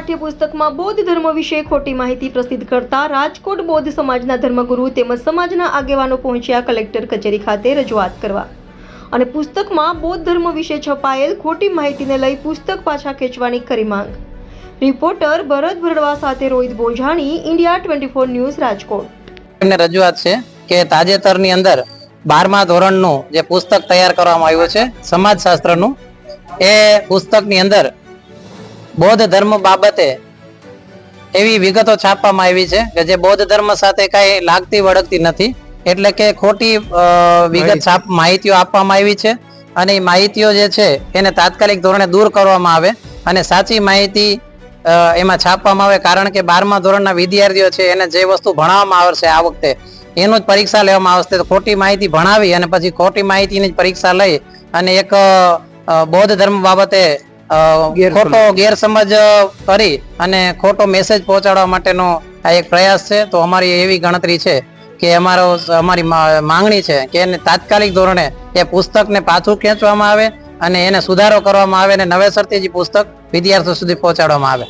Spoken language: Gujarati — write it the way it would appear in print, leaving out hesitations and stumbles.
પાઠ્યપુસ્તકમાં બૌદ્ધ ધર્મ વિશે ખોટી માહિતી પ્રસિદ્ધ કરતા રાજકોટ બૌદ્ધ સમાજના ધર્મગુરુ તેમજ સમાજના આગેવાનો પહોંચ્યા કલેક્ટર કચેરી ખાતે રજૂઆત કરવા અને પુસ્તકમાં બૌદ્ધ ધર્મ વિશે છપાયેલ ખોટી માહિતીને લઈ પુસ્તક પાછા ખેંચવાની કરી માંગ। રિપોર્ટર ભરત ભરડવા સાથે રોહિત બોજાણી, ઇન્ડિયા 24 ન્યૂઝ, રાજકોટ। એમને રજૂઆત છે કે તાજેતરની અંદર 12મા ધોરણનું જે પુસ્તક તૈયાર કરવામાં આવ્યું છે સમાજશાસ્ત્રનું, એ પુસ્તકની અંદર બૌદ્ધ ધર્મ બાબતે એવી વિગતો છાપવામાં આવી છે કે જે બૌદ્ધ ધર્મ સાથે કઈ લાગતી વળગતી નથી, એટલે કે ખોટી વિગત માહિતીઓ આપવામાં આવી છે અને એ માહિતીઓ જે છે એને તાત્કાલિક ધોરણે દૂર કરવામાં આવે અને સાચી માહિતી એમાં છાપવામાં આવે। કારણ કે 12મા ધોરણના વિદ્યાર્થીઓ છે એને જે વસ્તુ ભણાવવામાં આવશે આ વખતે એનું જ પરીક્ષા લેવામાં આવશે, તો ખોટી માહિતી ભણાવી અને પછી ખોટી માહિતીની જ પરીક્ષા લઈ અને એક બૌદ્ધ ધર્મ બાબતે ખોટો ગેરસમજ કરી અને ખોટો મેસેજ પહોંચાડવા માટેનો આ એક પ્રયાસ છે। તો અમારી એવી ગણતરી છે કે અમારી માંગણી છે કે એને તાત્કાલિક ધોરણે એ પુસ્તકને પાછું ખેંચવામાં આવે અને એને સુધારો કરવામાં આવે અને નવેસરથી જ પુસ્તક વિદ્યાર્થીઓ સુધી પહોંચાડવામાં આવે।